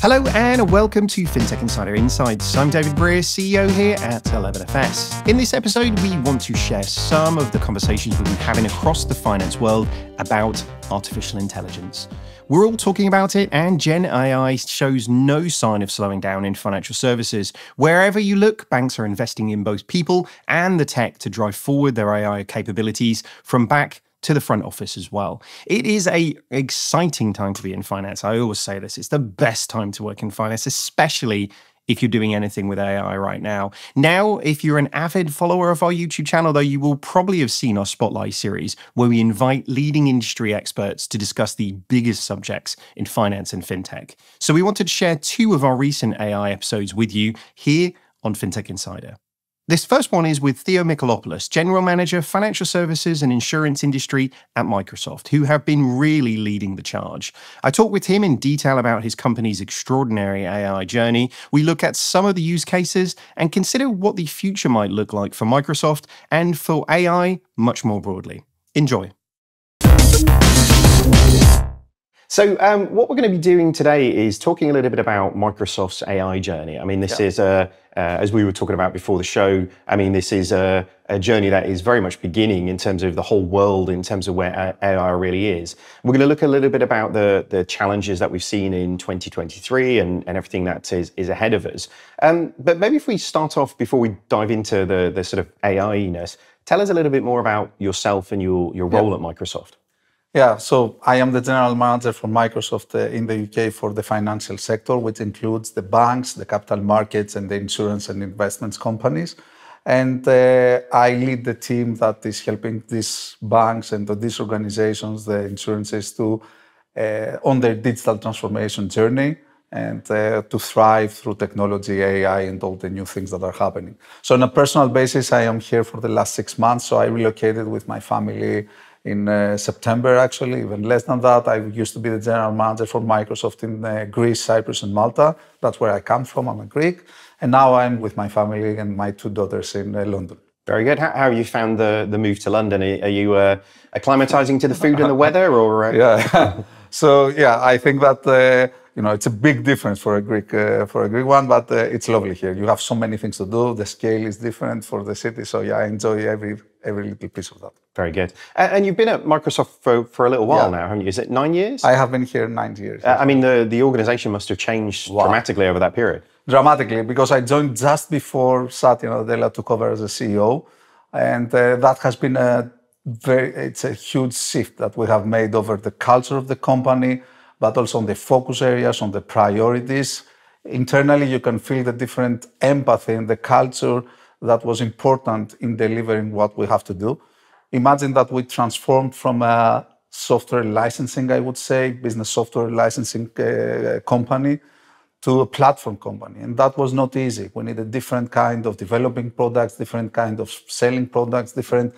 Hello and welcome to Fintech Insider Insights. I'm David Brear, CEO here at avid. In this episode, we want to share some of the conversations we've been having across the finance world about artificial intelligence. We're all talking about it, and GenAI shows no sign of slowing down in financial services. Wherever you look, banks are investing in both people and the tech to drive forward their AI capabilities from back to the front office as well. It is an exciting time to be in finance. I always say this, it's the best time to work in finance, especially if you're doing anything with AI right now. Now, if you're an avid follower of our YouTube channel, though, you will probably have seen our Spotlight series, where we invite leading industry experts to discuss the biggest subjects in finance and fintech. So we wanted to share two of our recent AI episodes with you here on Fintech Insider. This first one is with Theo Michalopoulos, General Manager, Financial Services and Insurance Industry at Microsoft, who have been really leading the charge. I talk with him in detail about his company's extraordinary AI journey. We look at some of the use cases and consider what the future might look like for Microsoft and for AI much more broadly. Enjoy. So what we're going to be doing today is talking a little bit about Microsoft's AI journey. I mean, this is, as we were talking about before the show, I mean, this is a journey that is very much beginning in terms of the whole world, in terms of where AI really is. We're going to look a little bit about the challenges that we've seen in 2023 and everything that is ahead of us. But maybe if we start off, before we dive into the sort of AI-ness, tell us a little bit more about yourself and your role at Microsoft. Yeah, so I am the general manager for Microsoft in the UK for the financial sector, which includes the banks, the capital markets, and the insurance and investments companies. And I lead the team that is helping these banks and these organizations, the insurances, to on their digital transformation journey and to thrive through technology, AI, and all the new things that are happening. So on a personal basis, I am here for the last 6 months. So I relocated with my family in September, actually, even less than that. I used to be the general manager for Microsoft in Greece, Cyprus, and Malta. That's where I come from. I'm a Greek. And now I'm with my family and my 2 daughters in London. Very good. How have you found the move to London? Are you acclimatizing to the food and the weather? Or Yeah. So, yeah, I think that it's a big difference for a Greek one, but it's lovely here. You have so many things to do. The scale is different for the city. So, yeah, I enjoy every little piece of that. Very good. And you've been at Microsoft for a little while now, haven't you? Is it 9 years? I have been here 9 years. I mean, the organization must have changed dramatically over that period. Dramatically, because I joined just before Satya Nadella took over as a CEO. And that has been it's a huge shift that we have made over the culture of the company, but also on the focus areas, on the priorities. Internally, you can feel the different empathy and the culture that was important in delivering what we have to do. Imagine that we transformed from a software licensing, I would say, business software licensing company to a platform company. And that was not easy. We need a different kind of developing products, different kind of selling products, different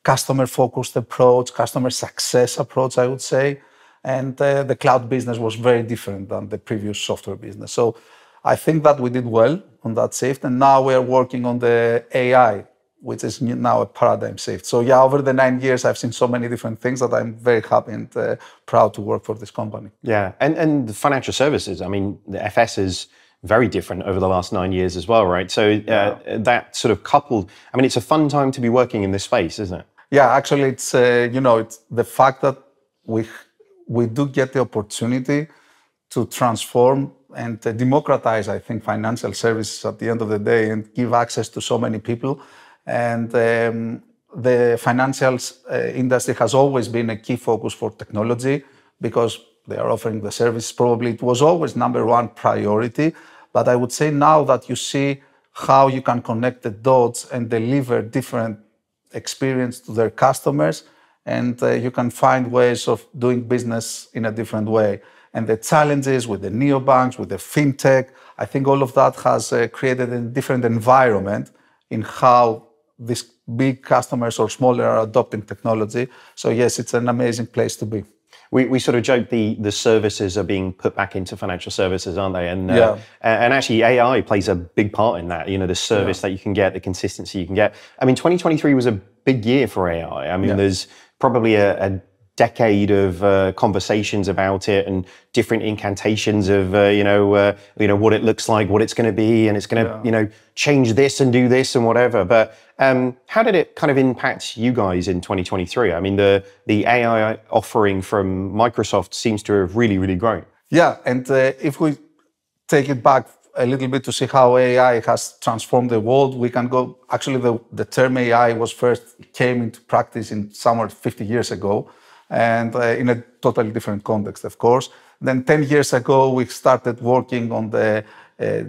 customer-focused approach, customer success approach, I would say. And the cloud business was very different than the previous software business. So I think that we did well on that shift. And now we are working on the AI, which is now a paradigm shift. So yeah, over the 9 years, I've seen so many different things that I'm very happy and proud to work for this company. Yeah, and the financial services, I mean, the FS is very different over the last 9 years as well, right? So that sort of coupled, I mean, it's a fun time to be working in this space, isn't it? Yeah, actually, it's, it's the fact that we do get the opportunity to transform and democratize, I think, financial services at the end of the day and give access to so many people. And the financial industry has always been a key focus for technology because they are offering the service. Probably it was always #1 priority. But I would say now that you see how you can connect the dots and deliver different experience to their customers, and you can find ways of doing business in a different way. And the challenges with the neobanks, with the fintech, I think all of that has created a different environment in how these big customers or smaller are adopting technology. So yes, it's an amazing place to be. We sort of joke the services are being put back into financial services, aren't they? And and actually AI plays a big part in that. You know, the service that you can get, the consistency you can get. I mean, 2023 was a big year for AI. I mean, there's probably a decade of conversations about it and different incantations of what it looks like, what it's going to be, and it's going to change this and do this and whatever. But how did it kind of impact you guys in 2023? I mean, the AI offering from Microsoft seems to have really grown. Yeah, and if we take it back a little bit to see how AI has transformed the world, we can go, actually the term AI came into practice in somewhere 50 years ago, and in a totally different context, of course. Then 10 years ago, we started working on the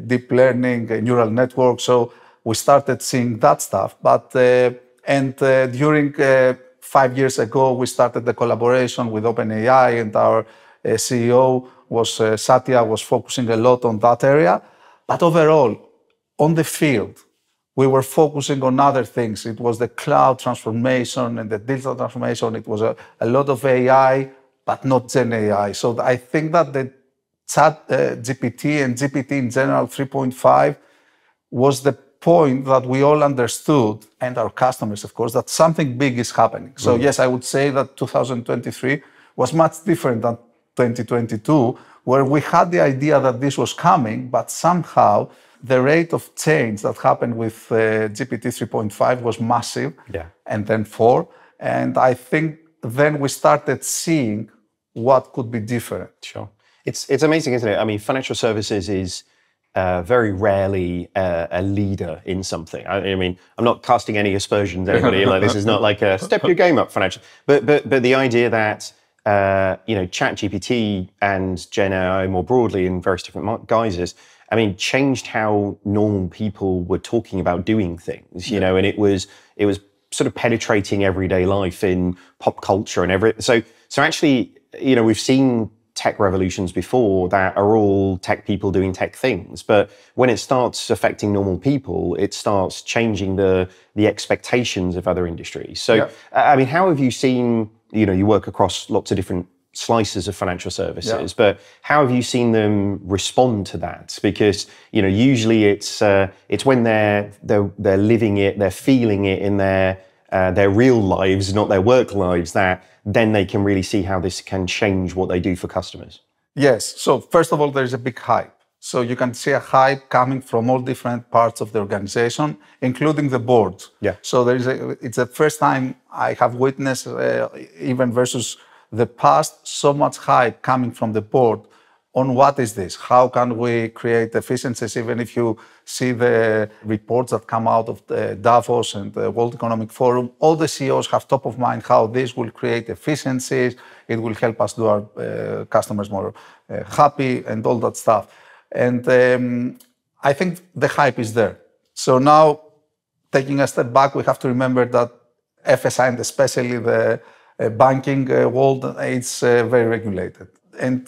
deep learning neural network, so we started seeing that stuff. But during 5 years ago, we started the collaboration with OpenAI, and our CEO Satya was focusing a lot on that area. But overall, on the field, we were focusing on other things. It was the cloud transformation and the digital transformation. It was a lot of AI, but not GenAI. So I think that the Chat GPT and GPT in general 3.5 was the point that we all understood, and our customers, of course, that something big is happening. So yes, I would say that 2023 was much different than 2022, where we had the idea that this was coming, but somehow the rate of change that happened with GPT 3.5 was massive, and then 4. And I think then we started seeing what could be different. Sure. It's amazing, isn't it? I mean, financial services is very rarely a leader in something. I mean, I'm not casting any aspersions at anybody. Like, this is not like a step your game up financial. But the idea that ChatGPT and GenAI more broadly in various different guises, I mean, changed how normal people were talking about doing things, and it was sort of penetrating everyday life in pop culture and so actually, we've seen tech revolutions before that are all tech people doing tech things, but when it starts affecting normal people, it starts changing the expectations of other industries. So, I mean, how have you seen, you work across lots of different slices of financial services, but how have you seen them respond to that? Because usually it's when they're living it, they're feeling it in their real lives, not their work lives, that then they can really see how this can change what they do for customers. Yes. So first of all, there's a big hype. So you can see a hype coming from all different parts of the organization, including the board. So it's the first time I have witnessed, even versus the past, so much hype coming from the board on what is this? How can we create efficiencies? Even if you see the reports that come out of the Davos and the World Economic Forum, all the CEOs have top of mind how this will create efficiencies. It will help us do our customers more happy and all that stuff. And I think the hype is there. So now, taking a step back, we have to remember that FSI and especially the banking world, it's very regulated. And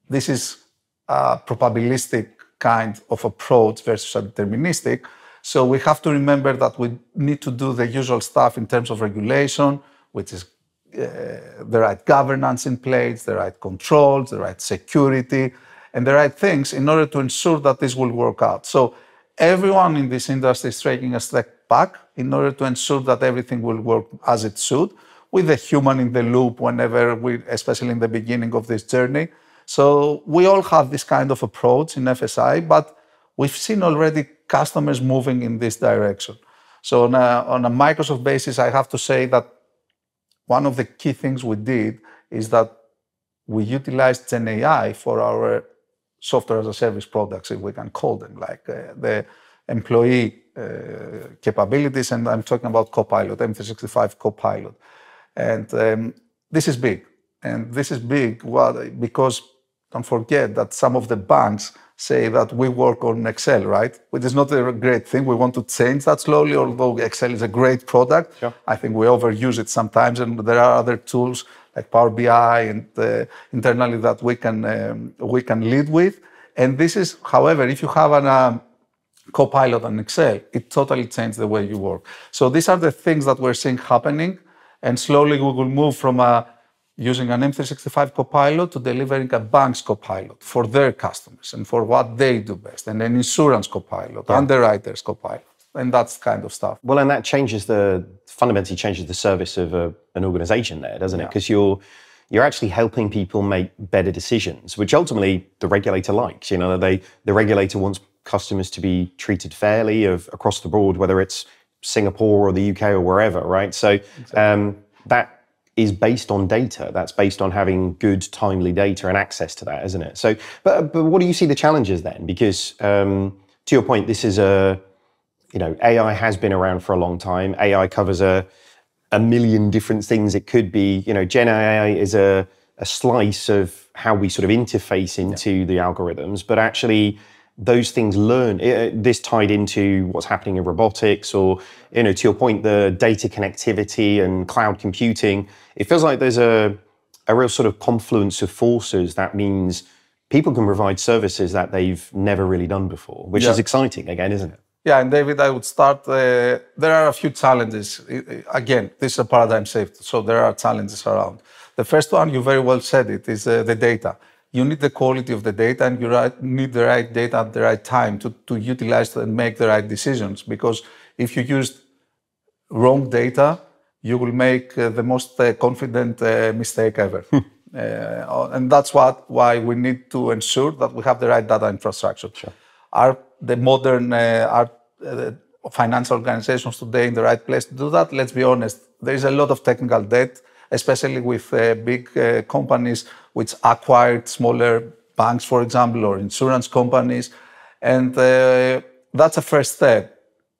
this is a probabilistic kind of approach versus a deterministic. So we have to remember that we need to do the usual stuff in terms of regulation, which is the right governance in place, the right controls, the right security, and the right things in order to ensure that this will work out. So everyone in this industry is taking a step back in order to ensure that everything will work as it should, with the human in the loop whenever especially in the beginning of this journey. So we all have this kind of approach in FSI, but we've seen already customers moving in this direction. So on a Microsoft basis, I have to say that one of the key things we did is that we utilized GenAI for our software as a service products, if we can call them, like the employee capabilities, and I'm talking about Copilot, M365 Copilot. And this is big. And this is big because don't forget that some of the banks say that we work on Excel, right? Which is not a great thing. We want to change that slowly, although Excel is a great product. Sure. I think we overuse it sometimes, and there are other tools like Power BI and internally that we can lead with. And this is, however, if you have a Copilot on Excel, it totally changes the way you work. So these are the things that we're seeing happening, and slowly we will move from using an M365 Copilot to delivering a bank's Copilot for their customers and for what they do best, and an insurance Copilot, underwriters Copilot. and that's kind of stuff. Well, and that fundamentally changes the service of an organization there, doesn't it? Because you're actually helping people make better decisions, which ultimately the regulator likes. The regulator wants customers to be treated fairly across the board, whether it's Singapore or the UK or wherever, right? So that is based on data. That's based on having good, timely data and access to that, isn't it? So, but what do you see the challenges then? Because to your point, this is AI has been around for a long time. AI covers a million different things. It could be, GenAI is a slice of how we sort of interface into the algorithms, but actually those things learn. This tied into what's happening in robotics or, to your point, the data connectivity and cloud computing. It feels like there's a real sort of confluence of forces that means people can provide services that they've never really done before, which is exciting again, isn't it? Yeah, and David, I would start, there are a few challenges. Again, this is a paradigm shift, so there are challenges around. The first one, you very well said it, is the data. You need the quality of the data, and you need the right data at the right time to utilize and make the right decisions. Because if you use wrong data, you will make the most confident mistake ever. And that's why we need to ensure that we have the right data infrastructure. Sure. Are the modern financial organizations today in the right place to do that? Let's be honest, there is a lot of technical debt, especially with big companies which acquired smaller banks, for example, or insurance companies. And that's a first step,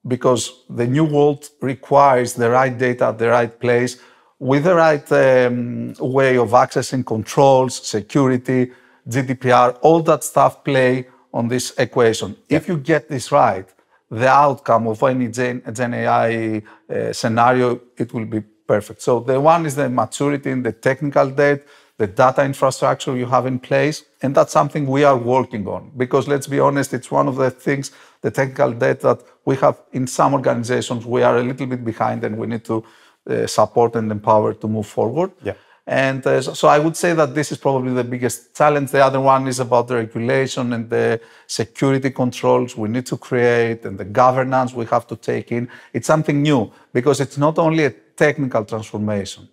because the new world requires the right data at the right place, with the right way of accessing controls, security, GDPR, all that stuff play on this equation. Yeah. If you get this right, the outcome of any GenAI scenario, it will be perfect. So the one is the maturity in the technical debt, the data infrastructure you have in place, and that's something we are working on. Because let's be honest, it's one of the things, the technical debt that we have in some organizations, we are a little bit behind, and we need to support and empower to move forward. Yeah. And so I would say that this is probably the biggest challenge. The other one is about the regulation and the security controls we need to create and the governance we have to take in. It's something new, because it's not only a technical transformation,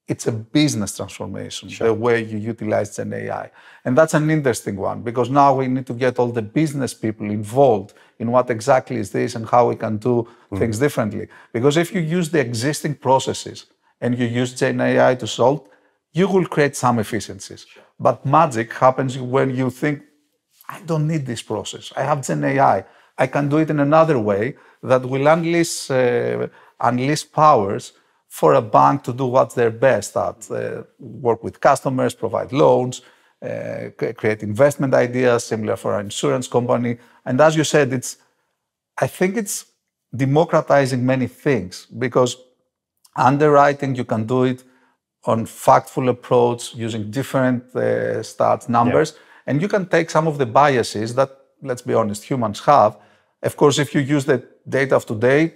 it's a business transformation, sure, the way you utilize GenAI. And that's an interesting one, because now we need to get all the business people involved in what exactly is this and how we can do things differently. Because if you use the existing processes and you use GenAI to solve, you will create some efficiencies. Sure. But magic happens when you think, I don't need this process. I have GenAI. I can do it in another way that will unleash powers for a bank to do what they're best at. Work with customers, provide loans, create investment ideas, similar for an insurance company. And as you said, I think it's democratizing many things, because underwriting, you can do it on factful approach using different stats, numbers, and you can take some of the biases that, let's be honest, humans have. Of course, if you use the data of today,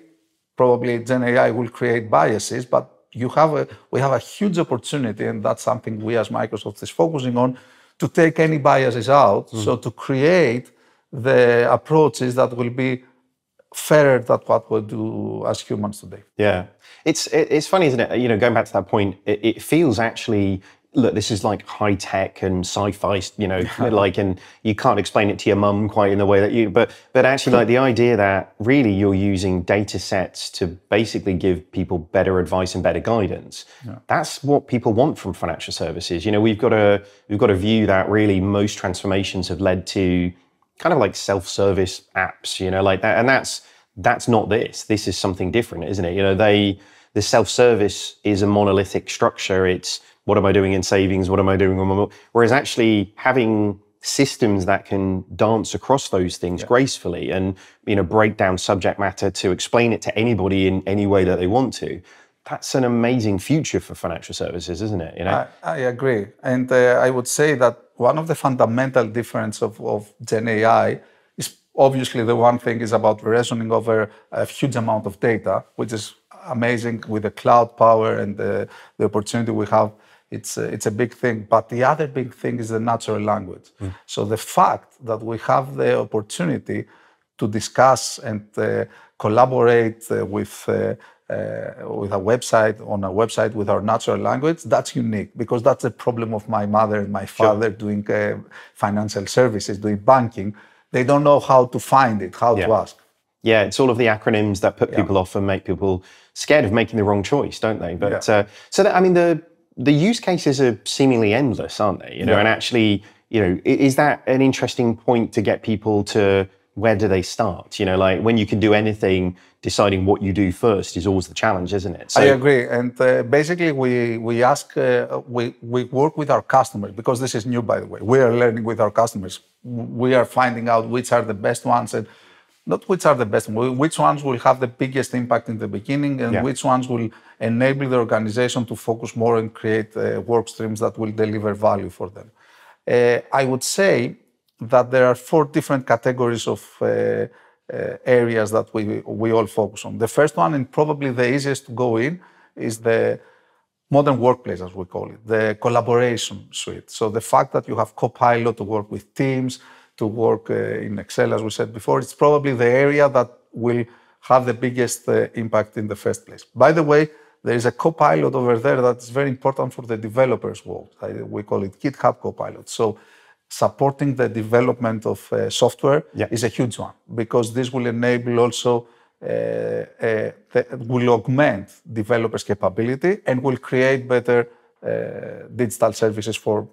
probably GenAI will create biases, but we have a huge opportunity, and that's something we as Microsoft is focusing on, to take any biases out, so to create the approaches that will be fairer than what we do as humans today. Yeah, it's funny, isn't it? Going back to that point, it feels actually, look, this is like high tech and sci-fi, like, and you can't explain it to your mum quite in the way that but actually, like, the idea that really you're using data sets to basically give people better advice and better guidance. Yeah. That's what people want from financial services. We've got a view that really most transformations have led to kind of like self-service apps, like that. And that's not this. This is something different, isn't it? The self-service is a monolithic structure. It's, what am I doing in savings? What am I doing? Whereas actually having systems that can dance across those things gracefully and, break down subject matter to explain it to anybody in any way that they want to, that's an amazing future for financial services, isn't it? I agree. And I would say that one of the fundamental differences of GenAI is obviously the one thing is about reasoning over a huge amount of data, which is amazing with the cloud power and the opportunity we have. It's a big thing. But the other big thing is the natural language. So the fact that we have the opportunity to discuss and collaborate with a website, on a website with our natural language, that's unique, because that's a problem of my mother and my father doing financial services, doing banking. They don't know how to find it, how to ask. Yeah, it's all of the acronyms that put people off and make people scared of making the wrong choice, don't they? But so that, I mean, the use cases are seemingly endless, aren't they? You know, and actually, you know, is that an interesting point to get people to, where do they start? You know, like when you can do anything, deciding what you do first is always the challenge, isn't it? So, I agree. And basically, we ask, we work with our customers, because this is new, by the way. We are learning with our customers. We are finding out which are the best ones, and not which are the best ones, which ones will have the biggest impact in the beginning, and which ones will enable the organization to focus more and create work streams that will deliver value for them. I would say that there are 4 different categories of areas that we all focus on. The first one, and probably the easiest to go in, is the modern workplace, as we call it, the collaboration suite. So the fact that you have Copilot to work with teams, to work in Excel, as we said before, it's probably the area that will have the biggest impact in the first place. By the way, there is a Copilot over there that's very important for the developers world. We call it GitHub Copilot. So supporting the development of software is a huge one, because this will enable also, will augment developers' capability and will create better digital services for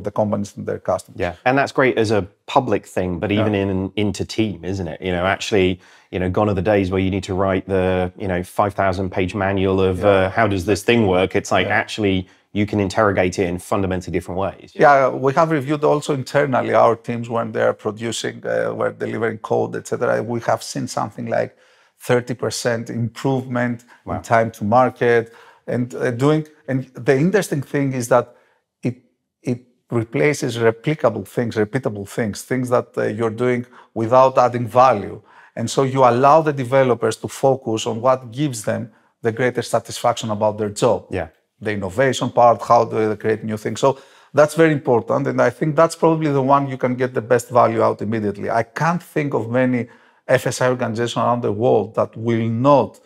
the companies and their customers. Yeah, and that's great as a public thing, but even into team, isn't it? You know, actually, you know, gone are the days where you need to write the, you know, 5,000-page manual of how does this thing work? It's like actually you can interrogate it in fundamentally different ways. Yeah, we have reviewed also internally our teams when they're producing, we're delivering code, etc. We have seen something like 30% improvement in time to market, and and the interesting thing is that it replaces replicable things, repeatable things that you're doing without adding value. And so you allow the developers to focus on what gives them the greatest satisfaction about their job. Yeah. The innovation part, how do they create new things. So that's very important. And I think that's probably the one you can get the best value out immediately. I can't think of many FSI organizations around the world that will not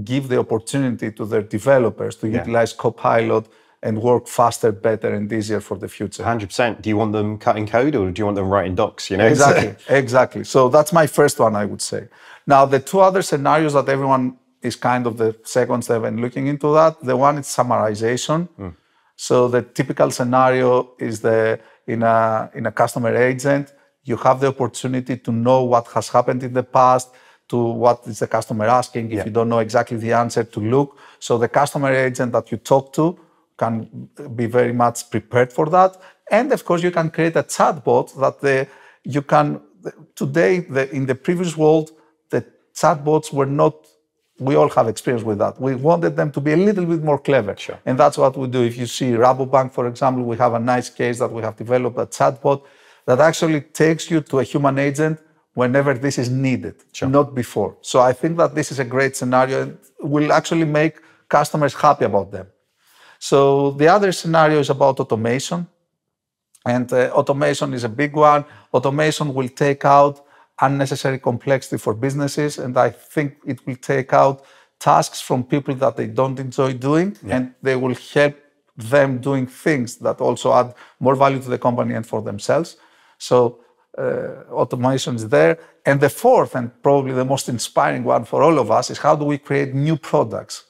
give the opportunity to their developers to utilize Copilot and work faster, better, and easier for the future. 100%. Do you want them cutting code, or do you want them writing docs? You know, exactly. So that's my first one, I would say. Now, the 2 other scenarios that everyone is kind of the second step and looking into that. The one is summarization. So the typical scenario is in a customer agent, you have the opportunity to know what has happened in the past, to what is the customer asking. If you don't know exactly the answer, to look. So the customer agent that you talk to can be very much prepared for that. And of course, you can create a chatbot that you can, today, in the previous world, the chatbots were not, we all have experience with that. We wanted them to be a little bit more clever. Sure. And that's what we do. If you see Rabobank, for example, we have a nice case that we have developed a chatbot that actually takes you to a human agent whenever this is needed, not before. So I think that this is a great scenario and will actually make customers happy about them. So the other scenario is about automation. And automation is a big one. Automation will take out unnecessary complexity for businesses, and I think it will take out tasks from people that they don't enjoy doing, and they will help them doing things that also add more value to the company and for themselves. So automation is there. And the fourth, and probably the most inspiring one for all of us, is how do we create new products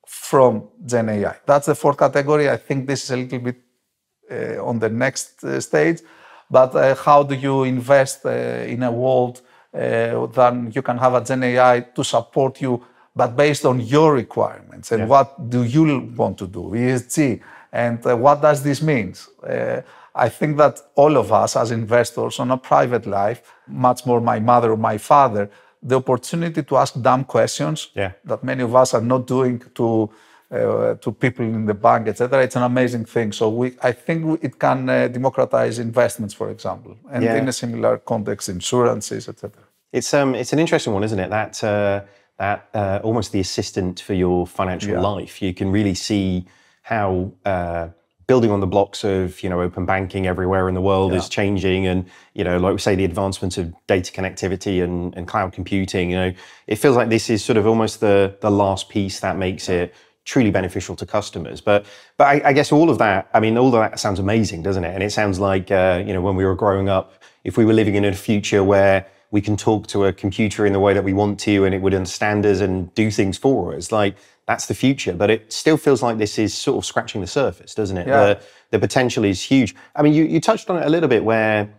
from GenAI? That's the fourth category. I think this is a little bit on the next stage. But how do you invest in a world then you can have a GenAI to support you, but based on your requirements and what do you want to do, ESG, and what does this mean? I think that all of us as investors on a private life, much more my mother or my father, the opportunity to ask dumb questions that many of us are not doing to people in the bank, etc. It's an amazing thing. So I think it can democratize investments, for example, and in a similar context, insurances, etc. It's an interesting one, isn't it? That almost the assistant for your financial life. You can really see how building on the blocks of, open banking everywhere in the world is changing. And, like we say, the advancement of data connectivity and cloud computing, it feels like this is sort of almost the last piece that makes it truly beneficial to customers. But I guess all of that sounds amazing, doesn't it? And it sounds like, when we were growing up, if we were living in a future where we can talk to a computer in the way that we want to, and it would understand us and do things for us, like that's the future. But it still feels like this is sort of scratching the surface, doesn't it? Yeah. The potential is huge. I mean, you touched on it a little bit where,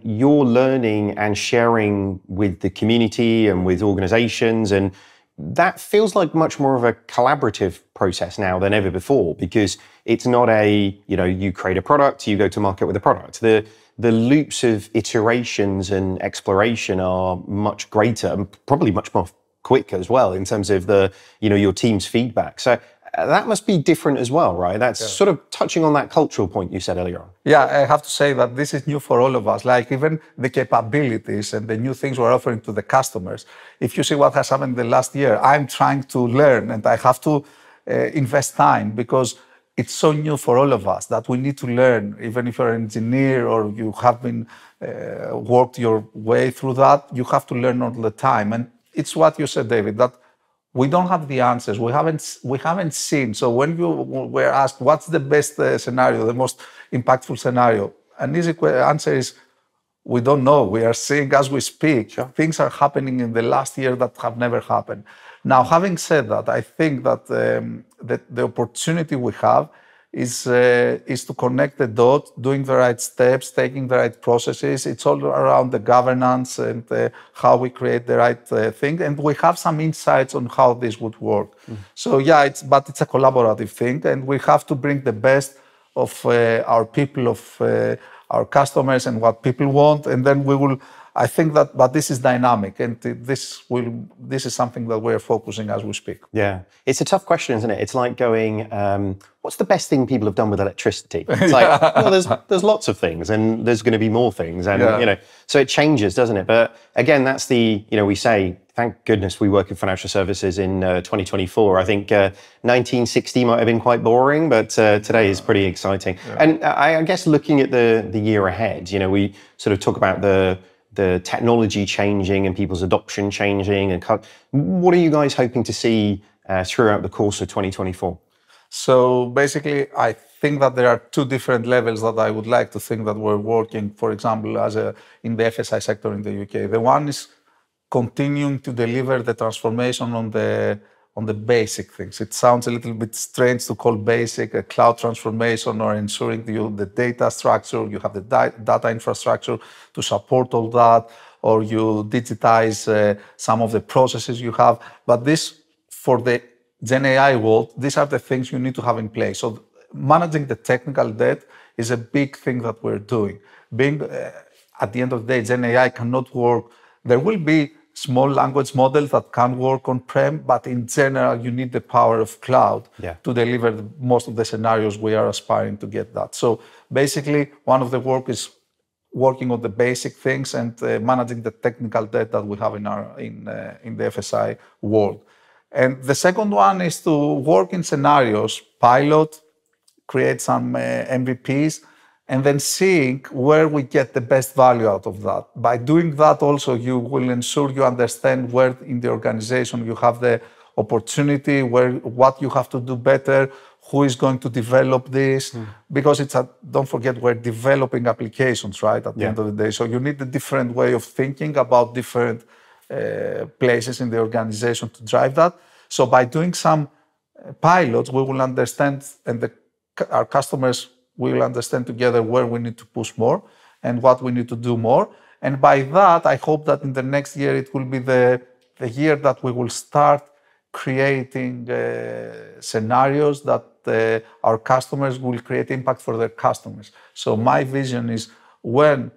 you're learning and sharing with the community and with organizations, and that feels like much more of a collaborative process now than ever before, because it's not you create a product, you go to market with a product. The loops of iterations and exploration are much greater and probably much more quick as well in terms of your team's feedback. So that must be different as well, right? That's sort of touching on that cultural point you said earlier on. Yeah, I have to say that this is new for all of us. Like even the capabilities and the new things we're offering to the customers. If you see what has happened in the last year, I'm trying to learn and I have to invest time because it's so new for all of us that we need to learn. Even if you're an engineer or you have been worked your way through that, you have to learn all the time. And it's what you said, David, that we don't have the answers. We haven't seen. So when you were asked what's the best scenario, the most impactful scenario, an easy answer is we don't know. We are seeing as we speak. Sure. Things are happening in the last year that have never happened. Now, having said that, I think that the opportunity we have is to connect the dots, doing the right steps, taking the right processes. It's all around the governance and how we create the right thing. And we have some insights on how this would work. So yeah, it's a collaborative thing, and we have to bring the best of our people, of our customers, and what people want, and then we will. I think that, but this is dynamic, and this is something that we're focusing as we speak. Yeah, it's a tough question, isn't it? It's like going, what's the best thing people have done with electricity? It's like, well, there's lots of things, and there's going to be more things, and so it changes, doesn't it? But again, that's we say, thank goodness we work in financial services in 2024. I think 1960 might have been quite boring, but today is pretty exciting. Yeah. And I guess looking at the year ahead, we sort of talk about the technology changing and people's adoption changing. And what are you guys hoping to see throughout the course of 2024? So basically, I think that there are two different levels that I would like to think that we're working, for example, in the FSI sector in the UK. The one is continuing to deliver the transformation on the basic things. It sounds a little bit strange to call basic a cloud transformation or ensuring the data structure, you have the data infrastructure to support all that, or you digitize some of the processes you have. But this, for the GenAI world, these are the things you need to have in place. So managing the technical debt is a big thing that we're doing. At the end of the day, GenAI cannot work. There will be small language models that can work on-prem, but in general, you need the power of cloud to deliver most of the scenarios we are aspiring to get that. So basically, one of the work is working on the basic things and managing the technical debt that we have in the FSI world. And the second one is to work in scenarios, pilot, create some MVPs, and then seeing where we get the best value out of that. By doing that also, you will ensure you understand where in the organization you have the opportunity, what you have to do better, who is going to develop this. Because don't forget, we're developing applications, right, at the end of the day. So you need a different way of thinking about different places in the organization to drive that. So by doing some pilots, we will understand, and our customers will understand together where we need to push more and what we need to do more. And by that, I hope that in the next year, it will be the year that we will start creating scenarios that our customers will create impact for their customers. So my vision is when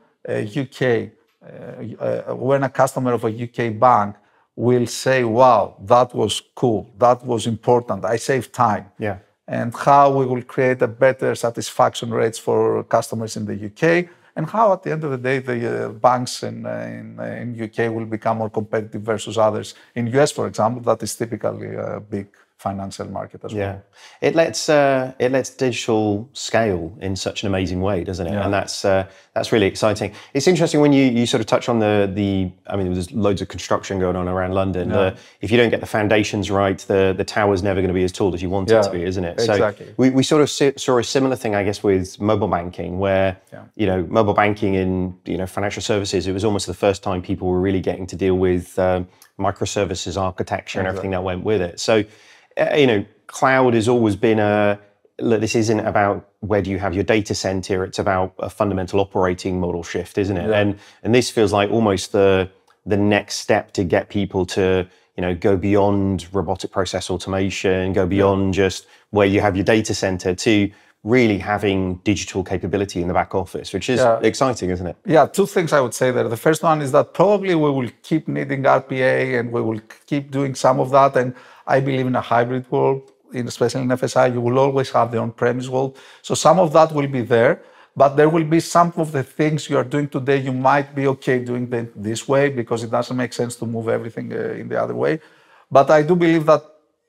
when a customer of a UK bank will say, wow, that was cool, that was important, I saved time. Yeah. And how we will create a better satisfaction rates for customers in the UK, and how at the end of the day the banks in UK will become more competitive versus others. In US, for example, that is typically a big financial market as well. It lets digital scale in such an amazing way, doesn't it? And that's really exciting. It's interesting when you sort of touch on the I mean, there's loads of construction going on around London. If you don't get the foundations right, the tower's never going to be as tall as you want it to be, isn't it? Exactly. So we sort of saw a similar thing, I guess, with mobile banking, where mobile banking in financial services, it was almost the first time people were really getting to deal with microservices architecture and everything that went with it. So cloud has always been look, this isn't about where do you have your data center, it's about a fundamental operating model shift, isn't it? And this feels like almost the next step to get people to go beyond robotic process automation, go beyond just where you have your data center to really having digital capability in the back office, which is exciting, isn't it? Yeah, two things I would say there. The first one is that probably we will keep needing RPA and we will keep doing some of that. And I believe in a hybrid world, especially in FSI, you will always have the on-premise world. So some of that will be there, but there will be some of the things you are doing today, you might be okay doing them this way because it doesn't make sense to move everything in the other way. But I do believe that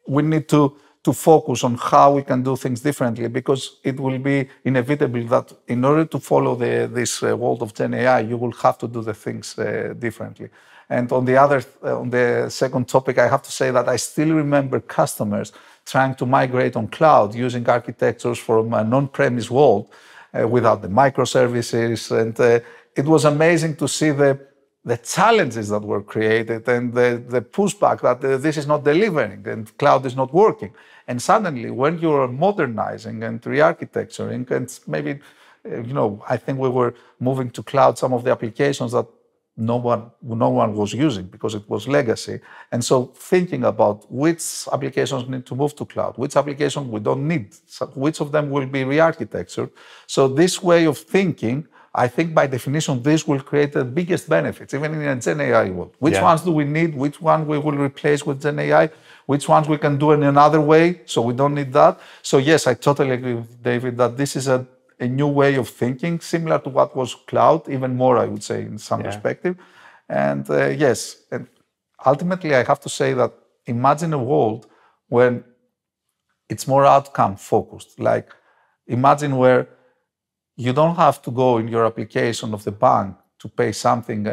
we need to focus on how we can do things differently, because it will be inevitable that in order to follow this world of GenAI, you will have to do the things differently. And on the second topic, I have to say that I still remember customers trying to migrate on cloud using architectures from an on-premise world without the microservices. And it was amazing to see the challenges that were created and the pushback that this is not delivering and cloud is not working. And suddenly, when you're modernizing and re-architecturing, and maybe, I think we were moving to cloud some of the applications that no one was using because it was legacy. And so thinking about which applications need to move to cloud, which applications we don't need, which of them will be re-architectured. So this way of thinking, I think by definition, this will create the biggest benefits, even in a GenAI world. Which ones do we need? Which one we will replace with GenAI? Which ones we can do in another way, so we don't need that? So yes, I totally agree with David that this is a new way of thinking, similar to what was cloud, even more, I would say, in some perspective. And yes, and ultimately, I have to say that imagine a world when it's more outcome focused. Like imagine where you don't have to go in your application of the bank to pay something,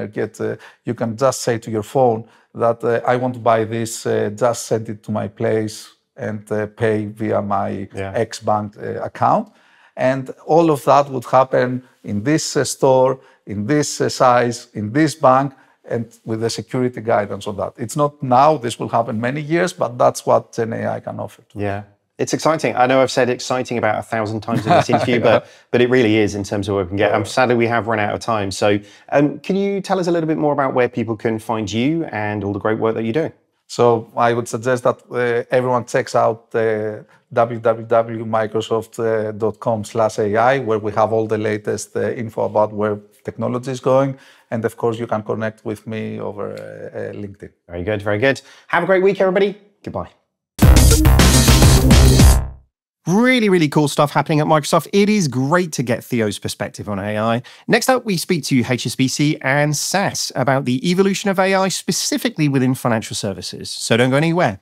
you can just say to your phone that I want to buy this, just send it to my place and pay via my X-Bank account. And all of that would happen in this store, in this size, in this bank, and with the security guidance on that. It's not now, this will happen many years, but that's what GenAI can offer. Yeah. It's exciting. I know I've said exciting about 1,000 times in this interview, but it really is in terms of where we can get. Sadly, we have run out of time. So can you tell us a little bit more about where people can find you and all the great work that you're doing? So I would suggest that everyone checks out www.microsoft.com/AI, where we have all the latest info about where technology is going. And of course, you can connect with me over LinkedIn. Very good, very good. Have a great week, everybody. Goodbye. Really, really cool stuff happening at Microsoft. It is great to get Theo's perspective on AI. Next up, we speak to HSBC and SAS about the evolution of AI specifically within financial services. So don't go anywhere.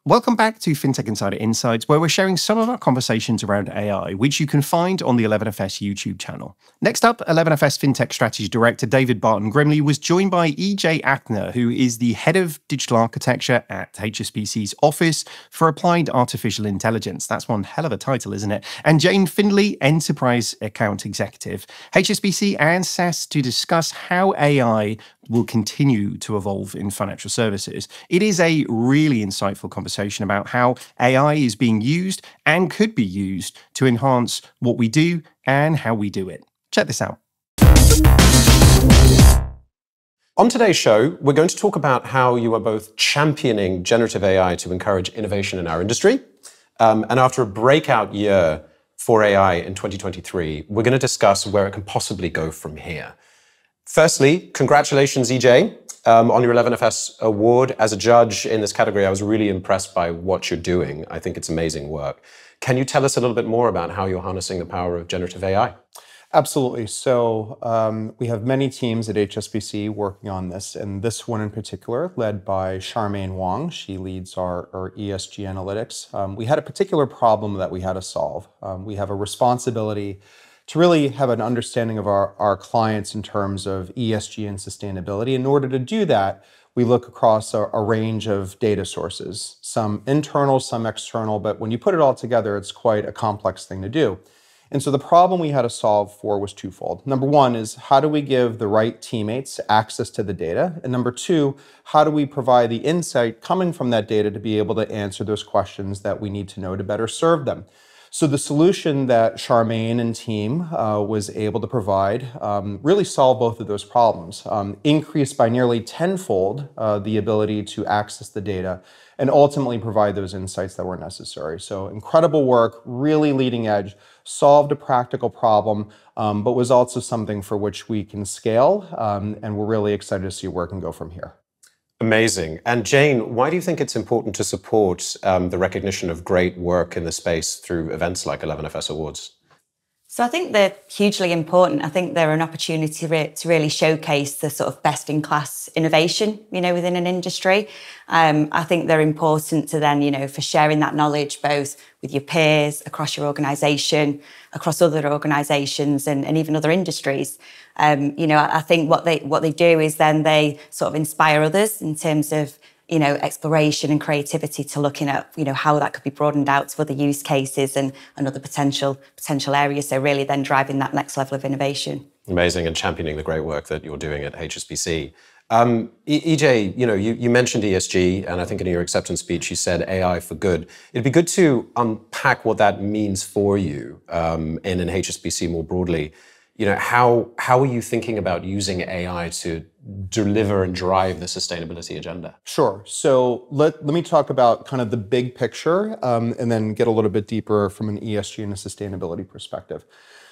Welcome back to Fintech Insider Insights, where we're sharing some of our conversations around AI, which you can find on the 11FS YouTube channel. Next up, 11FS Fintech Strategy Director David Barton-Grimley was joined by EJ Achtner, who is the Head of Digital Architecture at HSBC's Office for Applied Artificial Intelligence. That's one hell of a title, isn't it? And Jane Findlay, Enterprise Account Executive, HSBC and SAS, to discuss how AI will continue to evolve in financial services. It is a really insightful conversation about how AI is being used and could be used to enhance what we do and how we do it. Check this out. On today's show, we're going to talk about how you are both championing generative AI to encourage innovation in our industry. And after a breakout year for AI in 2023, we're going to discuss where it can possibly go from here. Firstly, congratulations, EJ, on your 11FS award. As a judge in this category, I was really impressed by what you're doing. I think it's amazing work. Can you tell us a little bit more about how you're harnessing the power of generative AI? Absolutely. So we have many teams at HSBC working on this, and this one in particular, led by Charmaine Wong. She leads our ESG analytics. We had a particular problem that we had to solve. We have a responsibility to really have an understanding of our clients in terms of ESG and sustainability. In order to do that, we look across a range of data sources, some internal, some external, but when you put it all together, it's quite a complex thing to do. And so the problem we had to solve for was twofold. Number one is, how do we give the right teammates access to the data? And number two, how do we provide the insight coming from that data to be able to answer those questions that we need to know to better serve them? So the solution that Charmaine and team was able to provide really solved both of those problems, increased by nearly tenfold the ability to access the data, and ultimately provide those insights that were necessary. So incredible work, really leading edge, solved a practical problem, but was also something for which we can scale, and we're really excited to see where it can go from here. Amazing. And Jane, why do you think it's important to support the recognition of great work in the space through events like 11FS Awards? So I think they're hugely important. I think they're an opportunity to really showcase the sort of best-in-class innovation, within an industry. I think they're important to then, for sharing that knowledge both with your peers, across your organisation, across other organisations and even other industries. I think what they do is then they sort of inspire others in terms of exploration and creativity to looking at, how that could be broadened out to other use cases and other potential areas. So really then driving that next level of innovation. Amazing, and championing the great work that you're doing at HSBC. EJ, you mentioned ESG, and I think in your acceptance speech you said AI for good. It'd be good to unpack what that means for you in an HSBC more broadly. How are you thinking about using AI to deliver and drive the sustainability agenda? Sure. So let me talk about kind of the big picture and then get a little bit deeper from an ESG and a sustainability perspective.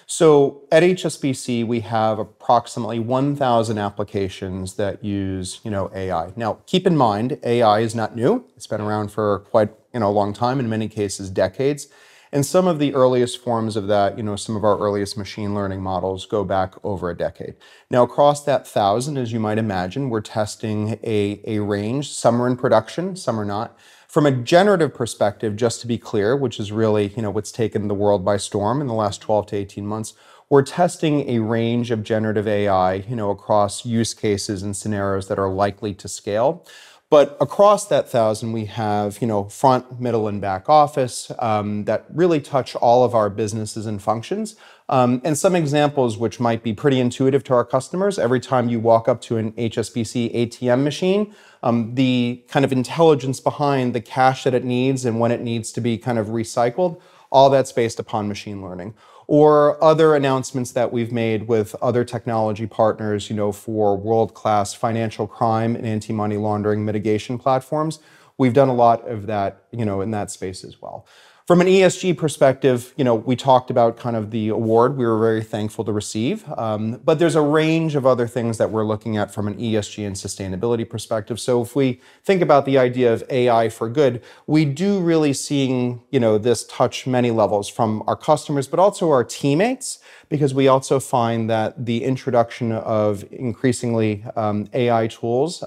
So at HSBC, we have approximately 1,000 applications that use, AI. Now, keep in mind, AI is not new. It's been around for quite, a long time, in many cases, decades. And some of the earliest forms of that, some of our earliest machine learning models go back over a decade. Now, across that 1,000, as you might imagine, we're testing a range. Some are in production, some are not. From a generative perspective, just to be clear, which is really, what's taken the world by storm in the last 12 to 18 months, we're testing a range of generative AI, across use cases and scenarios that are likely to scale. But across that 1,000, we have, front, middle, and back office that really touch all of our businesses and functions. And some examples which might be pretty intuitive to our customers. Every time you walk up to an HSBC ATM machine, the kind of intelligence behind the cash that it needs and when it needs to be kind of recycled, all that's based upon machine learning. Or other announcements that we've made with other technology partners, for world-class financial crime and anti-money laundering mitigation platforms. We've done a lot of that, in that space as well. From an ESG perspective, we talked about kind of the award we were very thankful to receive, but there's a range of other things that we're looking at from an ESG and sustainability perspective. So if we think about the idea of AI for good, we do really seeing, this touch many levels from our customers, but also our teammates, because we also find that the introduction of increasingly AI tools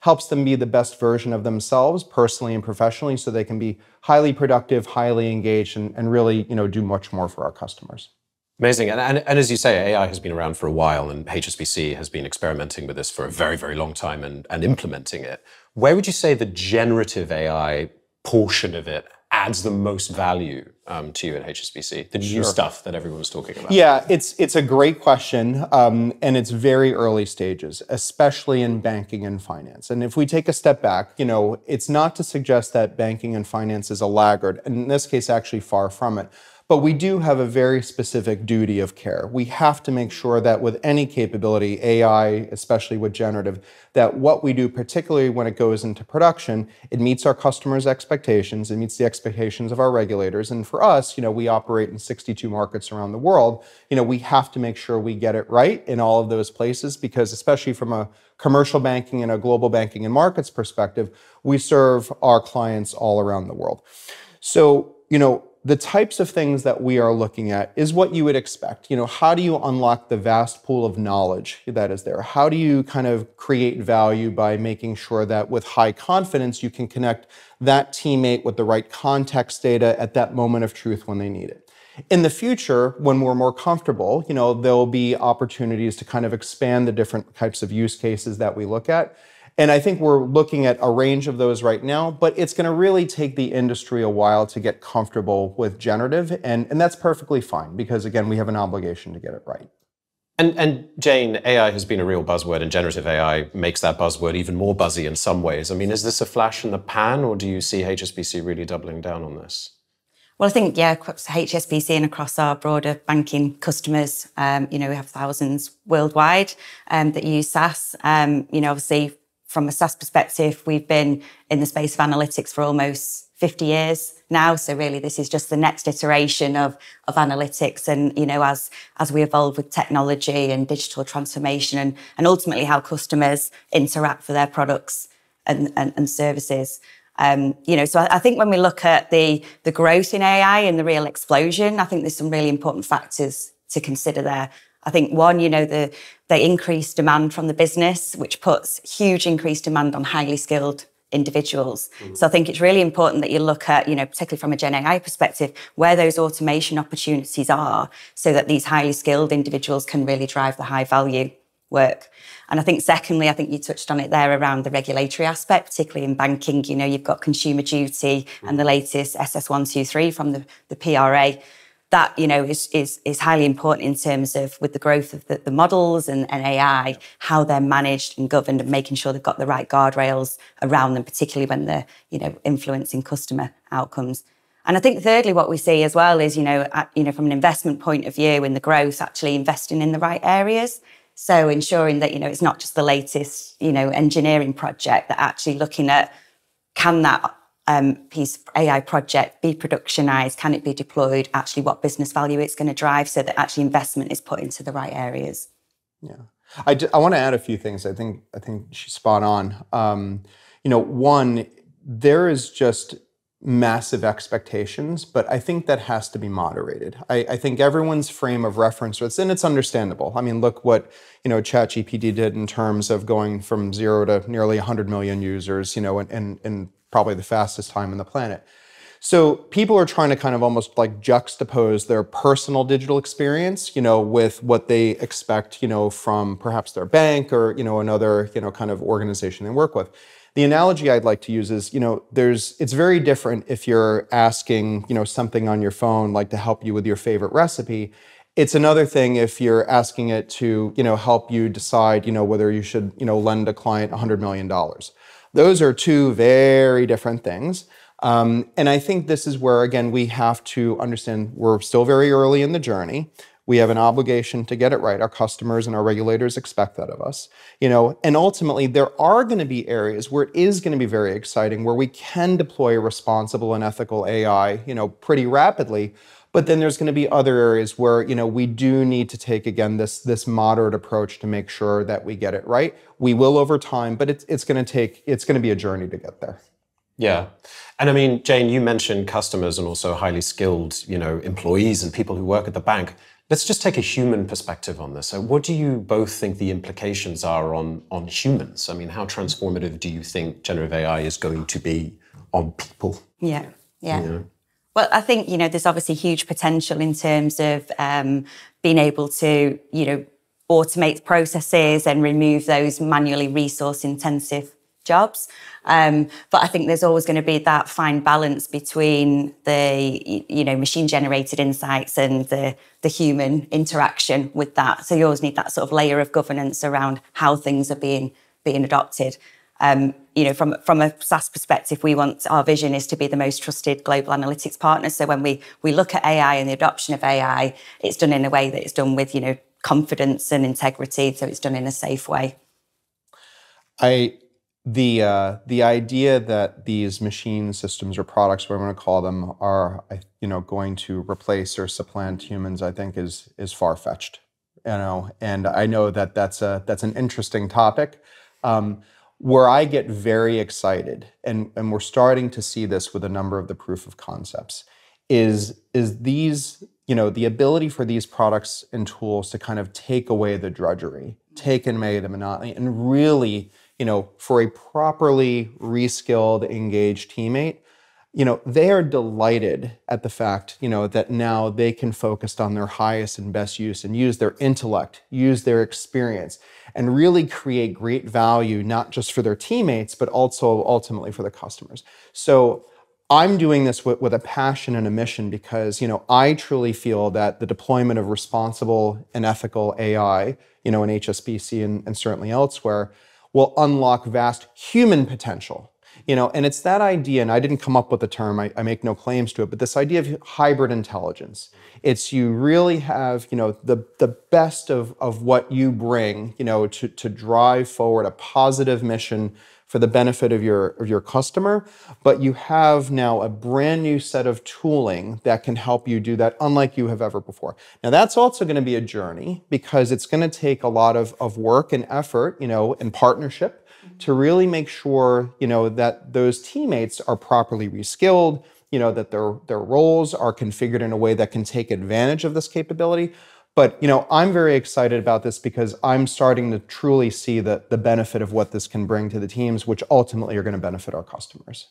helps them be the best version of themselves personally and professionally, so they can be highly productive, highly engaged, and really, do much more for our customers. Amazing. And as you say, AI has been around for a while, and HSBC has been experimenting with this for a very, very long time and implementing it. Where would you say the generative AI portion of it adds the most value to you at HSBC? The new stuff that everyone's talking about. Yeah, it's a great question, and it's very early stages, especially in banking and finance. And if we take a step back, it's not to suggest that banking and finance is a laggard, and in this case, actually far from it. But we do have a very specific duty of care. We have to make sure that with any capability, AI, especially with generative, that what we do, particularly when it goes into production, it meets our customers' expectations, it meets the expectations of our regulators. And for us, we operate in 62 markets around the world. We have to make sure we get it right in all of those places, because especially from a commercial banking and a global banking and markets perspective, we serve our clients all around the world. So, the types of things that we are looking at is what you would expect. How do you unlock the vast pool of knowledge that is there? How do you kind of create value by making sure that with high confidence, you can connect that teammate with the right context data at that moment of truth when they need it? In the future, when we're more comfortable, there'll be opportunities to kind of expand the different types of use cases that we look at. And I think we're looking at a range of those right now, but it's going to really take the industry a while to get comfortable with generative. And that's perfectly fine because, again, we have an obligation to get it right. And Jane, AI has been a real buzzword, and generative AI makes that buzzword even more buzzy in some ways. I mean, is this a flash in the pan, or do you see HSBC really doubling down on this? Well, I think, across HSBC and across our broader banking customers, we have thousands worldwide that use SaaS. Obviously, from a SaaS perspective, we've been in the space of analytics for almost 50 years now. So really, this is just the next iteration of analytics. And, as we evolve with technology and digital transformation and ultimately how customers interact for their products and services. So I think when we look at the growth in AI and the real explosion, I think there's some really important factors to consider there. I think one, the increased demand from the business, which puts huge increased demand on highly skilled individuals. So I think it's really important that you look at, particularly from a GenAI perspective, where those automation opportunities are so that these highly skilled individuals can really drive the high value work. And I think secondly, I think you touched on it there around the regulatory aspect, particularly in banking. You've got consumer duty and the latest SS123 from the PRA. That, is highly important in terms of with the growth of the models and AI, how they're managed and governed and making sure they've got the right guardrails around them, particularly when they're, influencing customer outcomes. And I think thirdly, what we see as well is, from an investment point of view in the growth, actually investing in the right areas. So ensuring that, it's not just the latest, engineering project, that actually looking at can that piece of AI project be productionized? Can it be deployed? Actually, what business value it's going to drive so that actually investment is put into the right areas. Yeah. I want to add a few things. I think she's spot on. One, there is just massive expectations, but I think that has to be moderated. I think everyone's frame of reference, and it's understandable. I mean, look what, ChatGPT did in terms of going from 0 to nearly 100 million users, in probably the fastest time on the planet. So people are trying to kind of almost like juxtapose their personal digital experience, with what they expect, from perhaps their bank or, another, kind of organization they work with. The analogy I'd like to use is, it's very different if you're asking, something on your phone, like to help you with your favorite recipe. It's another thing if you're asking it to, help you decide, whether you should, lend a client $100 million. Those are two very different things. And I think this is where, again, we have to understand we're still very early in the journey. We have an obligation to get it right. Our customers and our regulators expect that of us. And ultimately, there are going to be areas where it is going to be very exciting, where we can deploy responsible and ethical AI, pretty rapidly. But then there's going to be other areas where, we do need to take, again, this moderate approach to make sure that we get it right. We will over time, but it's going to be a journey to get there. Yeah. And I mean, Jane, you mentioned customers and also highly skilled, employees and people who work at the bank. Let's just take a human perspective on this. So what do you both think the implications are on humans? I mean, how transformative do you think generative AI is going to be on people? Yeah. Well, I think, there's obviously huge potential in terms of being able to, automate processes and remove those manually resource-intensive jobs. But I think there's always going to be that fine balance between the, machine-generated insights and the human interaction with that. So you always need that sort of layer of governance around how things are being adopted. From a SaaS perspective, our vision is to be the most trusted global analytics partner. So when we look at AI and the adoption of AI, it's done in a way that it's done with, confidence and integrity. So it's done in a safe way. The idea that these machine systems or products, whatever I'm going to call them, are going to replace or supplant humans, I think is far-fetched. And I know that that's an interesting topic. Where I get very excited, and we're starting to see this with a number of the proof of concepts, is these, the ability for these products and tools to kind of take away the drudgery, take away the monotony, and really, for a properly reskilled, engaged teammate, they are delighted at the fact, that now they can focus on their highest and best use and use their intellect, use their experience, and really create great value, not just for their teammates, but also ultimately for the customers. So I'm doing this with a passion and a mission because, I truly feel that the deployment of responsible and ethical AI, in HSBC and certainly elsewhere, will unlock vast human potential. And it's that idea, and I didn't come up with the term, I make no claims to it, but this idea of hybrid intelligence. It's you really have, the best of what you bring, to drive forward a positive mission for the benefit of your customer, but you have now a brand new set of tooling that can help you do that unlike you have ever before. Now that's also going to be a journey because it's going to take a lot of work and effort, and partnership to really make sure, that those teammates are properly reskilled, that their roles are configured in a way that can take advantage of this capability. But, I'm very excited about this because I'm starting to truly see the benefit of what this can bring to the teams, which ultimately are going to benefit our customers.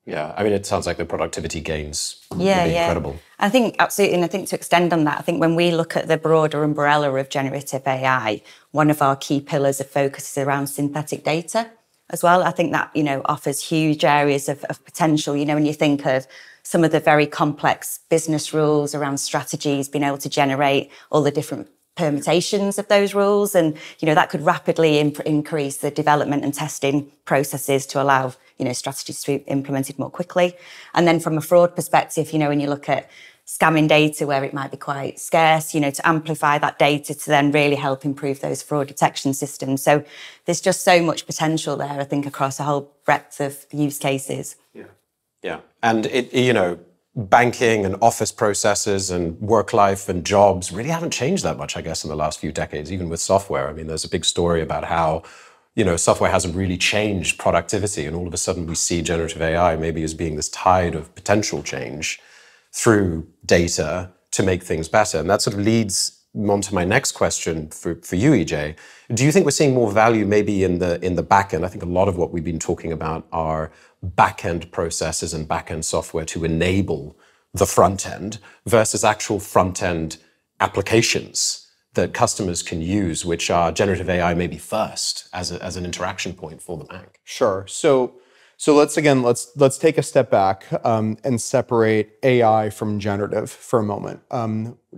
Yeah, I mean, it sounds like the productivity gains will be incredible. I think absolutely, and I think to extend on that, I think when we look at the broader umbrella of generative AI, one of our key pillars of focus is around synthetic data as well. I think that, offers huge areas of potential, when you think of some of the very complex business rules around strategies, being able to generate all the different permutations of those rules. And, that could rapidly increase the development and testing processes to allow, strategies to be implemented more quickly. And then from a fraud perspective, when you look at scamming data where it might be quite scarce, to amplify that data to then really help improve those fraud detection systems. So there's just so much potential there, I think, across a whole breadth of use cases. Yeah. And banking and office processes and work life and jobs really haven't changed that much, I guess, in the last few decades, even with software. I mean, there's a big story about how, software hasn't really changed productivity. And all of a sudden we see generative AI maybe as being this tide of potential change through data to make things better. And that sort of leads on to my next question for you, EJ. Do you think we're seeing more value maybe in the back end? I think a lot of what we've been talking about are back-end processes and back-end software to enable the front end versus actual front-end applications that customers can use, which are generative AI maybe first as an interaction point for the bank. Sure. So let's take a step back and separate AI from generative for a moment.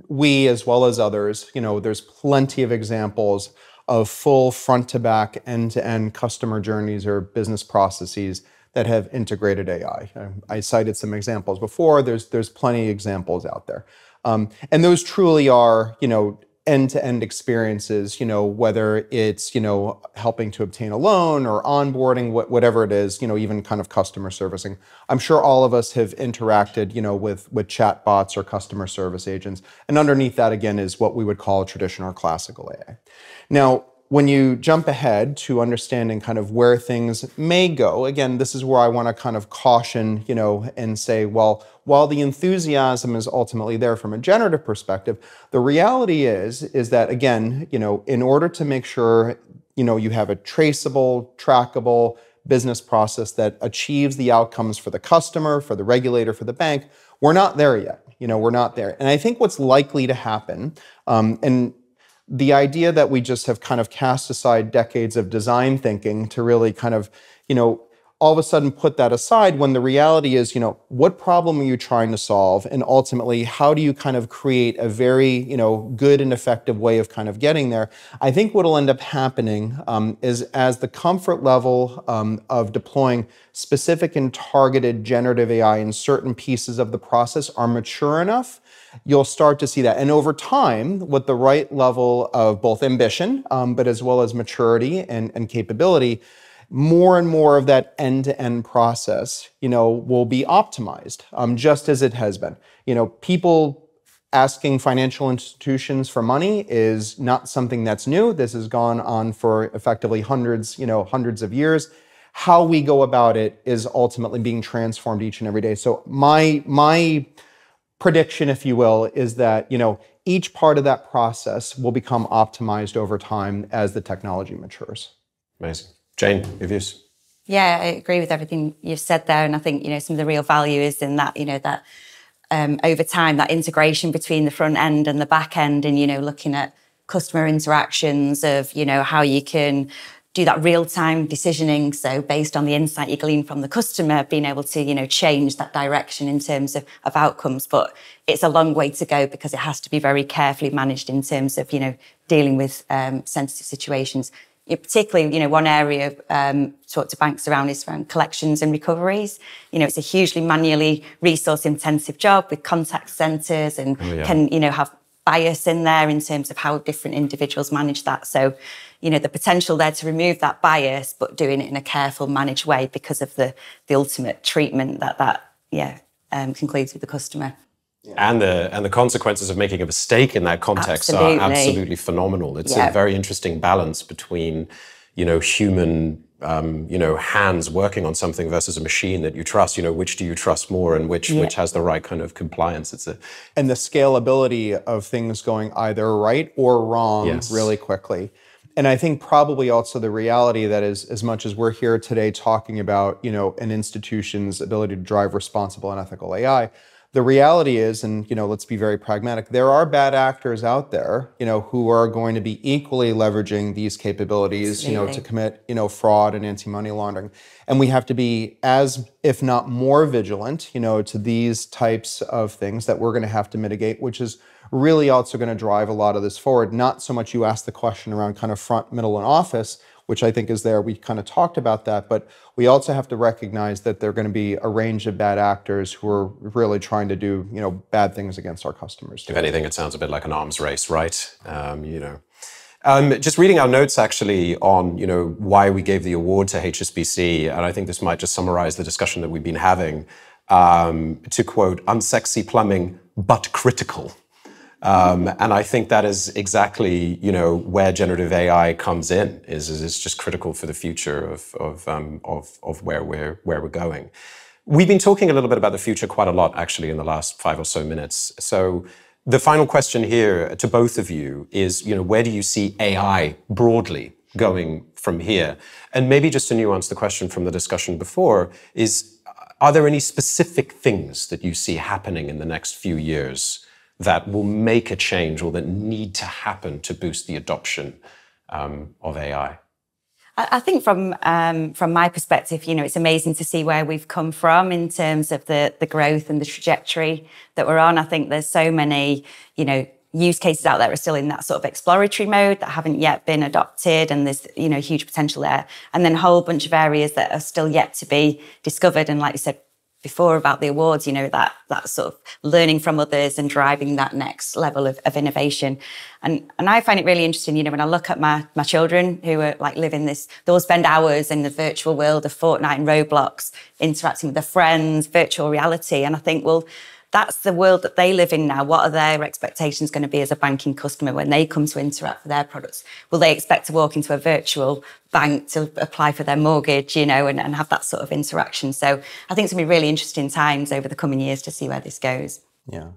We, as well as others, there's plenty of examples of full front-to-back, end-to-end customer journeys or business processes that have integrated AI. I cited some examples before. There's plenty of examples out there, and those truly are, end-to-end experiences, whether it's, helping to obtain a loan or onboarding, whatever it is, even kind of customer servicing. I'm sure all of us have interacted, with chatbots or customer service agents. And underneath that, again, is what we would call traditional or classical AI. Now, when you jump ahead to understanding kind of where things may go, again, this is where I want to kind of caution, and say, well, while the enthusiasm is ultimately there from a generative perspective, the reality is that, again, in order to make sure, you have a traceable, trackable business process that achieves the outcomes for the customer, for the regulator, for the bank, we're not there yet. We're not there. And I think what's likely to happen, and the idea that we just have kind of cast aside decades of design thinking to really kind of, all of a sudden put that aside when the reality is, what problem are you trying to solve? And ultimately, how do you kind of create a very, good and effective way of kind of getting there? I think what will end up happening is as the comfort level of deploying specific and targeted generative AI in certain pieces of the process are mature enough, you'll start to see that. And over time, with the right level of both ambition, but as well as maturity and capability, more and more of that end-to-end process, will be optimized, just as it has been. People asking financial institutions for money is not something that's new. This has gone on for effectively hundreds of years. How we go about it is ultimately being transformed each and every day. So my prediction, if you will, is that, each part of that process will become optimized over time as the technology matures. Amazing. Jane, your views? Yeah, I agree with everything you've said there. And I think, some of the real value is in that, that over time, that integration between the front end and the back end and, looking at customer interactions of, how you can do that real-time decisioning. So based on the insight you glean from the customer, being able to, change that direction in terms of outcomes. But it's a long way to go because it has to be very carefully managed in terms of, dealing with sensitive situations. Particularly, one area talk to banks around is around collections and recoveries. It's a hugely manually resource-intensive job with contact centres and can, have bias in there in terms of how different individuals manage that. So, the potential there to remove that bias, but doing it in a careful, managed way because of the ultimate treatment that concludes with the customer. Yeah. And the consequences of making a mistake in that context are absolutely phenomenal. It's a very interesting balance between, human, hands working on something versus a machine that you trust. Which do you trust more, and which has the right kind of compliance? And the scalability of things going either right or wrong really quickly. And I think probably also the reality that is, as much as we're here today talking about, an institution's ability to drive responsible and ethical AI, the reality is, and let's be very pragmatic, there are bad actors out there, who are going to be equally leveraging these capabilities, to commit, fraud and anti-money laundering. And we have to be as, if not more vigilant, to these types of things that we're going to have to mitigate, which is really also going to drive a lot of this forward. Not so much you asked the question around kind of front, middle, and office, which I think is there. We kind of talked about that, but we also have to recognize that there are going to be a range of bad actors who are really trying to do, bad things against our customers too. If anything, it sounds a bit like an arms race, right? Just reading our notes actually on, why we gave the award to HSBC, and I think this might just summarize the discussion that we've been having, to quote, unsexy plumbing, but critical. And I think that is exactly, where generative AI comes in. Is it's just critical for the future of where we're going. We've been talking a little bit about the future quite a lot, actually, in the last 5 or so minutes. So the final question here to both of you is, where do you see AI broadly going from here? And maybe just to nuance the question from the discussion before is, are there any specific things that you see happening in the next few years that will make a change or that need to happen to boost the adoption of AI? I think from my perspective, it's amazing to see where we've come from in terms of the growth and the trajectory that we're on. I think there's so many, use cases out there that are still in that sort of exploratory mode that haven't yet been adopted, and there's, huge potential there. And then a whole bunch of areas that are still yet to be discovered. And like you said before about the awards, that sort of learning from others and driving that next level of innovation. And I find it really interesting, when I look at my children who are like living this, they'll spend hours in the virtual world of Fortnite and Roblox, interacting with their friends, virtual reality. And I think, well, that's the world that they live in now. What are their expectations going to be as a banking customer when they come to interact with their products? Will they expect to walk into a virtual bank to apply for their mortgage, and have that sort of interaction? So I think it's going to be really interesting times over the coming years to see where this goes. Yeah.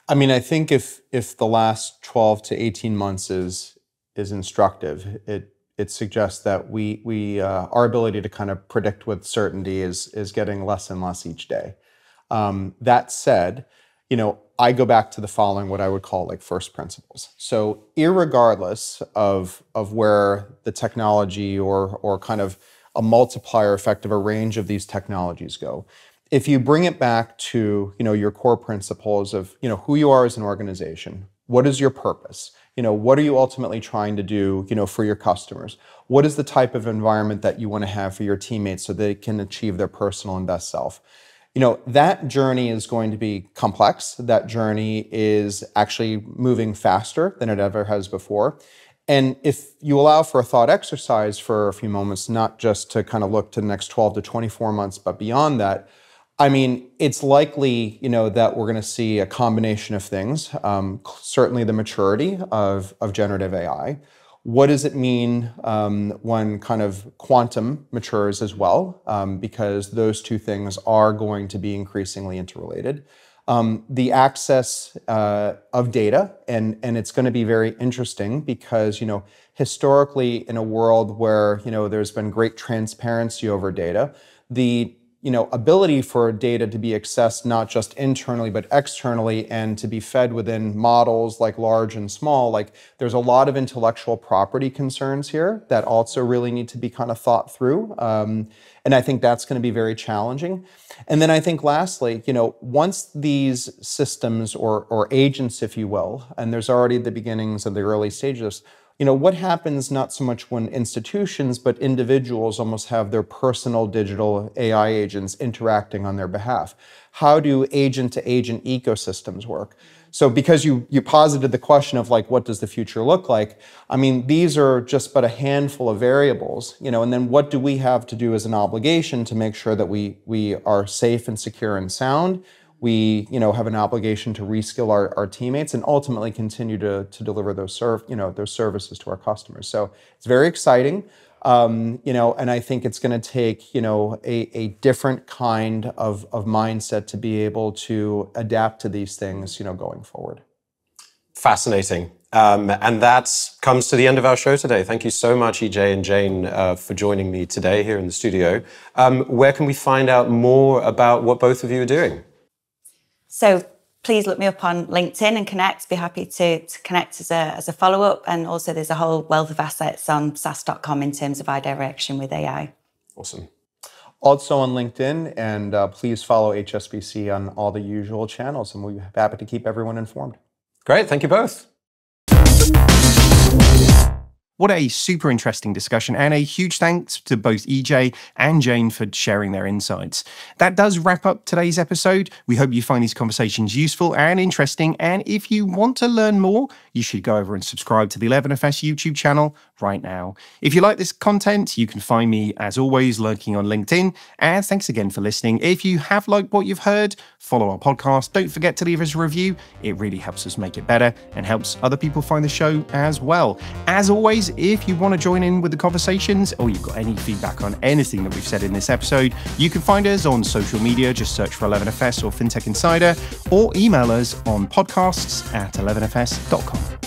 I mean, I think if the last 12 to 18 months is instructive, it suggests that we our ability to kind of predict with certainty is getting less and less each day. That said, I go back to the following, what I would call like first principles. So irregardless of where the technology or kind of a multiplier effect of a range of these technologies go, if you bring it back to, your core principles of, who you are as an organization, what is your purpose? What are you ultimately trying to do, for your customers? What is the type of environment that you want to have for your teammates so they can achieve their personal and best self? That journey is going to be complex. That journey is actually moving faster than it ever has before. And if you allow for a thought exercise for a few moments, not just to kind of look to the next 12 to 24 months, but beyond that, I mean, it's likely, that we're going to see a combination of things. Certainly the maturity of generative AI. What does it mean when kind of quantum matures as well? Because those two things are going to be increasingly interrelated. the access of data, and it's going to be very interesting because, historically in a world where, there's been great transparency over data, the ability for data to be accessed not just internally but externally and to be fed within models like large and small, like there's a lot of intellectual property concerns here that also really need to be kind of thought through. And I think that's going to be very challenging. And then I think lastly, once these systems or agents, if you will, and there's already the beginnings of the early stages, what happens not so much when institutions, but individuals almost have their personal digital AI agents interacting on their behalf? How do agent-to-agent ecosystems work? So because you posited the question of like, what does the future look like? I mean, these are just but a handful of variables, and then what do we have to do as an obligation to make sure that we are safe and secure and sound? We, have an obligation to reskill our teammates and ultimately continue to deliver those services to our customers. So it's very exciting, and I think it's going to take, a different kind of mindset to be able to adapt to these things, going forward. Fascinating. And that comes to the end of our show today. Thank you so much, EJ and Jane, for joining me today here in the studio. Where can we find out more about what both of you are doing? So please look me up on LinkedIn and connect. Be happy to connect as a follow-up. And also there's a whole wealth of assets on SAS.com in terms of our direction with AI. Awesome. Also on LinkedIn, and please follow HSBC on all the usual channels, and we'll be happy to keep everyone informed. Great. Thank you both. What a super interesting discussion, and a huge thanks to both EJ and Jane for sharing their insights. That does wrap up today's episode. We hope you find these conversations useful and interesting, and if you want to learn more, you should go over and subscribe to the 11FS YouTube channel right now. If you like this content, you can find me, as always, lurking on LinkedIn, and thanks again for listening. If you have liked what you've heard, follow our podcast. Don't forget to leave us a review. It really helps us make it better and helps other people find the show as well. As always, if you want to join in with the conversations or you've got any feedback on anything that we've said in this episode, you can find us on social media. Just search for 11FS or Fintech Insider, or email us on podcasts@11fs.com.